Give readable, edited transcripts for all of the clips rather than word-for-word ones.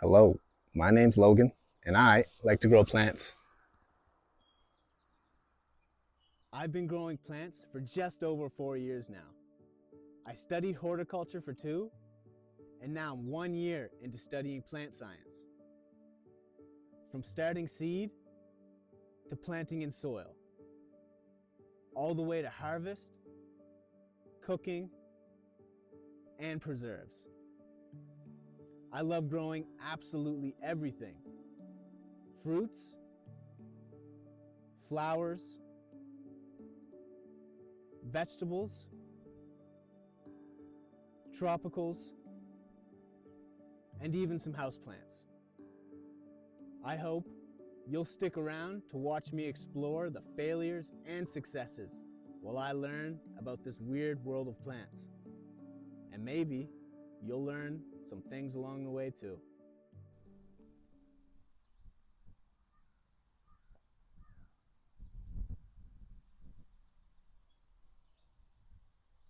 Hello, my name's Logan, and I like to grow plants. I've been growing plants for just over 4 years now. I studied horticulture for 2, and now I'm 1 year into studying plant science. From starting seed to planting in soil, all the way to harvest, cooking, and preserves. I love growing absolutely everything: fruits, flowers, vegetables, tropicals, and even some houseplants. I hope you'll stick around to watch me explore the failures and successes while I learn about this weird world of plants. And maybe you'll learn some things along the way too.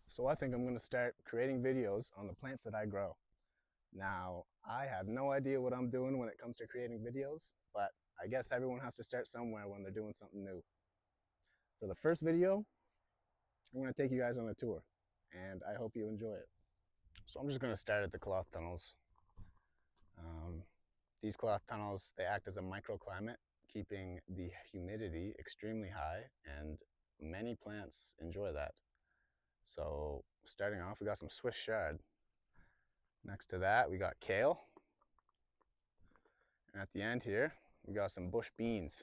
So I think I'm going to start creating videos on the plants that I grow. Now, I have no idea what I'm doing when it comes to creating videos, but I guess everyone has to start somewhere when they're doing something new. For the first video, I'm going to take you guys on a tour, and I hope you enjoy it. So I'm just going to start at the cloth tunnels. Um, these cloth tunnels, they act as a microclimate, keeping the humidity extremely high, and many plants enjoy that. So starting off, we got some Swiss chard. Next to that, we got kale. And at the end here, we got some bush beans.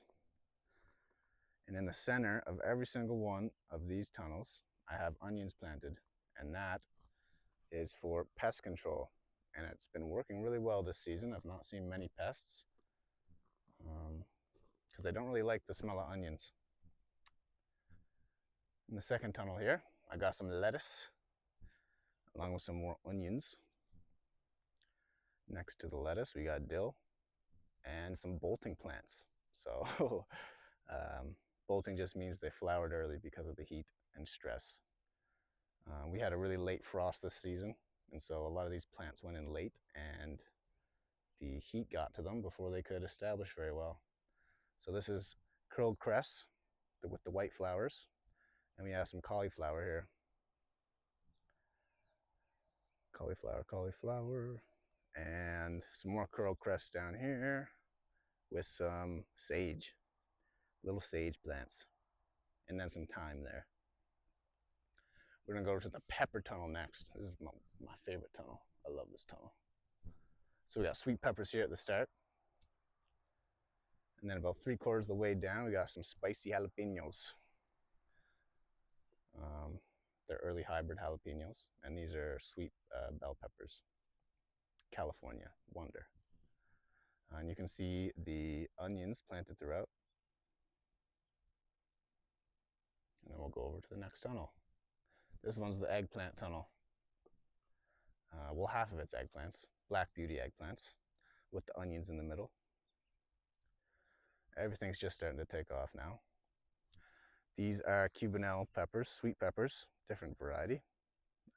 And in the center of every single one of these tunnels, I have onions planted. And that is for pest control. And it's been working really well this season. I've not seen many pests because they don't really like the smell of onions. In the second tunnel here, I got some lettuce along with some more onions. Next to the lettuce, we got dill and some bolting plants. So bolting just means they flowered early because of the heat and stress. We had a really late frost this season, and so a lot of these plants went in late, and the heat got to them before they could establish very well. So this is curled cress with the white flowers, and we have some cauliflower here. Cauliflower, and some more curled cress down here with some sage, little sage plants, and then some thyme there. We're gonna go to the pepper tunnel next. This is my favorite tunnel. I love this tunnel. So we got sweet peppers here at the start. And then about 3/4 of the way down, we got some spicy jalapenos. They're early hybrid jalapenos, and these are sweet bell peppers. California Wonder. And you can see the onions planted throughout. And then we'll go over to the next tunnel. This one's the eggplant tunnel. Well, half of it's eggplants, black beauty eggplants, with the onions in the middle. Everything's just starting to take off now. These are Cubanelle peppers, sweet peppers, different variety.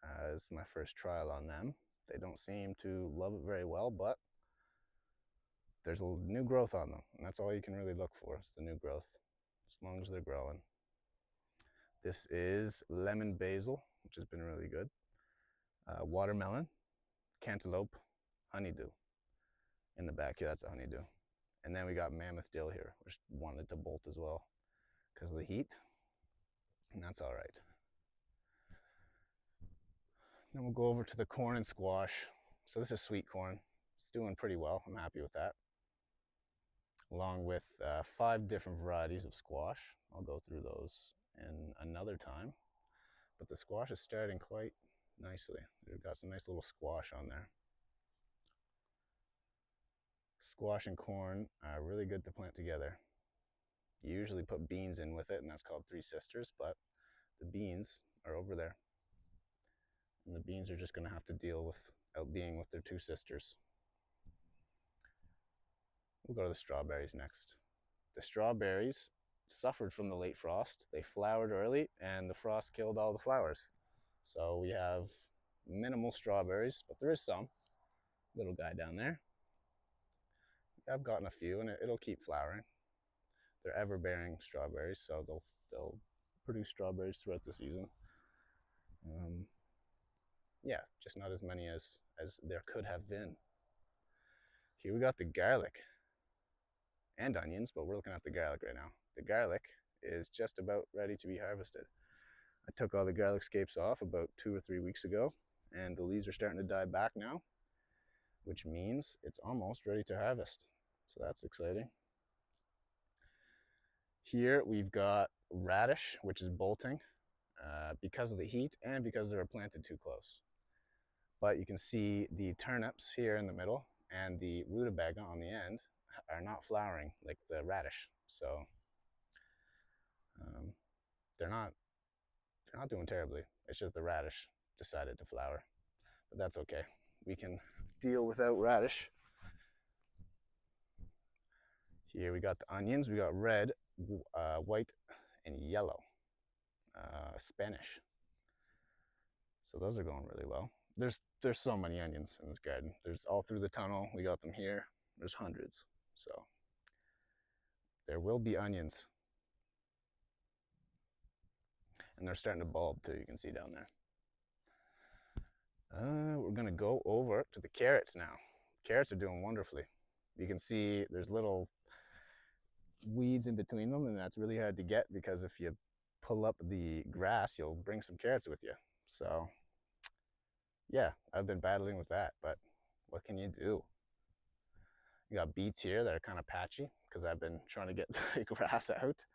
As my first trial on them. They don't seem to love it very well, but there's a new growth on them, and that's all you can really look for, is the new growth, as long as they're growing. This is lemon basil, which has been really good. Watermelon, cantaloupe, honeydew. In the back here, that's a honeydew. And then we got mammoth dill here, which wanted to bolt as well because of the heat, and that's all right. Then we'll go over to the corn and squash. So this is sweet corn. It's doing pretty well. I'm happy with that. Along with 5 different varieties of squash. I'll go through those in another time. But the squash is starting quite nicely. They've got some nice little squash on there. Squash and corn are really good to plant together. You usually put beans in with it, and that's called three sisters, but the beans are over there. And the beans are just going to have to deal without being with their 2 sisters. We'll go to the strawberries next. The strawberries suffered from the late frost. They flowered early, and the frost killed all the flowers. So we have minimal strawberries, but there is some. Little guy down there. I've gotten a few, and it'll keep flowering. They're ever-bearing strawberries, so they'll produce strawberries throughout the season. Yeah, just not as many as there could have been. Here we got the garlic and onions, but we're looking at the garlic right now. The garlic is just about ready to be harvested. I took all the garlic scapes off about 2 or 3 weeks ago, and the leaves are starting to die back now, which means it's almost ready to harvest. So that's exciting. Here we've got radish, which is bolting because of the heat and because they were planted too close. But you can see the turnips here in the middle and the rutabaga on the end are not flowering like the radish. So they're not doing terribly. It's just the radish decided to flower, but that's okay. We can deal without radish. Here we got the onions. We got red, white, and yellow, Spanish. So those are going really well. There's so many onions in this garden. There's all through the tunnel. We got them here. There's hundreds. So there will be onions. And they're starting to bulb too, you can see down there. We're gonna go over to the carrots now. Carrots are doing wonderfully. You can see there's little weeds in between them, and that's really hard to get because if you pull up the grass, you'll bring some carrots with you. So yeah, I've been battling with that, but what can you do? You got beets here that are kind of patchy because I've been trying to get the grass out.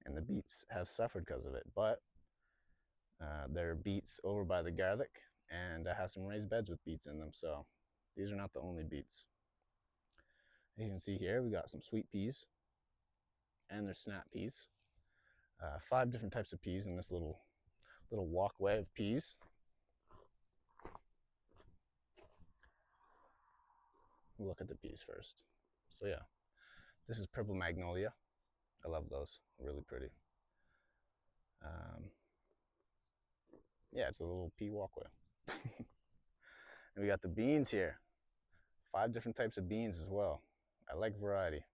And the beets have suffered because of it, but there are beets over by the garlic, and I have some raised beds with beets in them, so these are not the only beets. As you can see here, we got some sweet peas, and there's snap peas. 5 different types of peas in this little walkway of peas. We'll look at the peas first. So yeah, this is purple magnolia. I love those, really pretty. Yeah, it's a little pea walkway. And we got the beans here. 5 different types of beans as well. I like variety.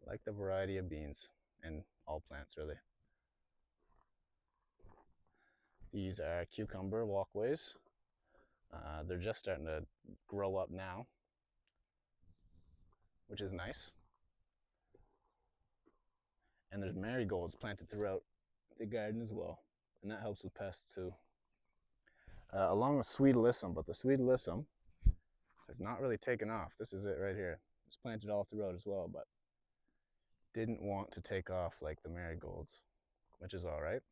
I like the variety of beans and all plants really. These are cucumber walkways. They're just starting to grow up now, which is nice. And there's marigolds planted throughout the garden as well, and that helps with pests too. Along with sweet alyssum, but the sweet alyssum has not really taken off. This is it right here. It's planted all throughout as well, but didn't want to take off like the marigolds, which is all right.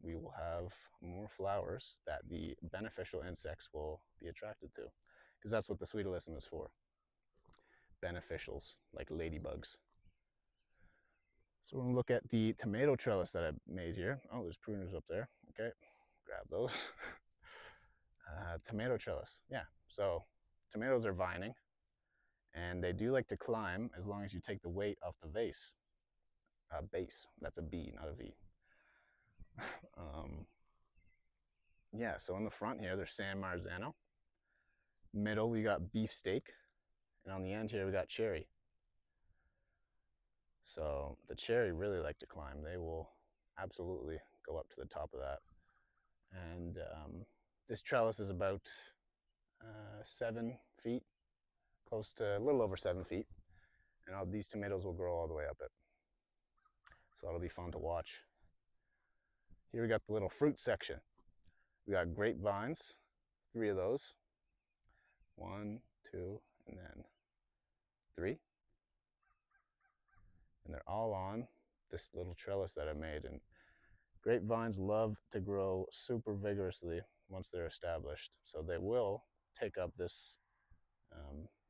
We will have more flowers that the beneficial insects will be attracted to, because that's what the sweet alyssum is for. Beneficials, like ladybugs. So we're gonna look at the tomato trellis that I made here. Oh, there's pruners up there. Okay, grab those. Tomato trellis, yeah. So tomatoes are vining, and they do like to climb as long as you take the weight off the vase. Base, that's a B, not a V. Yeah, so in the front here, there's San Marzano. Middle, we got beefsteak. And on the end here, we got cherry. So the cherry really like to climb. They will absolutely go up to the top of that. And this trellis is about 7 feet, close to a little over 7 feet. And all these tomatoes will grow all the way up it. So that'll be fun to watch. Here we got the little fruit section. We got grapevines, 3 of those. 1, 2, and then 3. And they're all on this little trellis that I made. And grapevines love to grow super vigorously once they're established. So they will take up this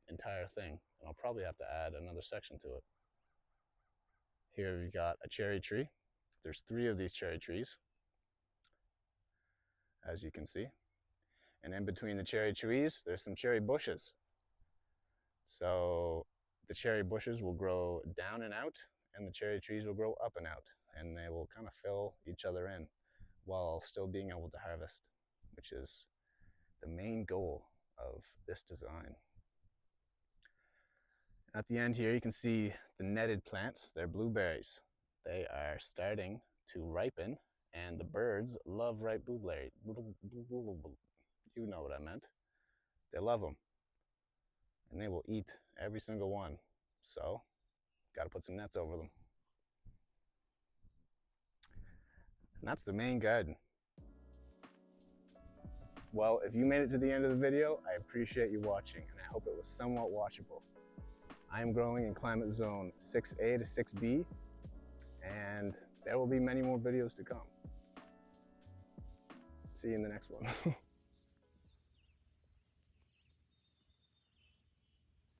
entire thing. And I'll probably have to add another section to it. Here we got a cherry tree. There's 3 of these cherry trees, as you can see. And in between the cherry trees, there's some cherry bushes. So the cherry bushes will grow down and out, and the cherry trees will grow up and out, and they will kind of fill each other in while still being able to harvest, which is the main goal of this design. At the end here, you can see the netted plants. They're blueberries. They are starting to ripen, and the birds love ripe blueberries. You know what I meant. They love them, and they will eat every single one. So, got to put some nets over them. And that's the main garden. Well, if you made it to the end of the video, I appreciate you watching, and I hope it was somewhat watchable. I am growing in climate zone 6A to 6B, and there will be many more videos to come. See you in the next one.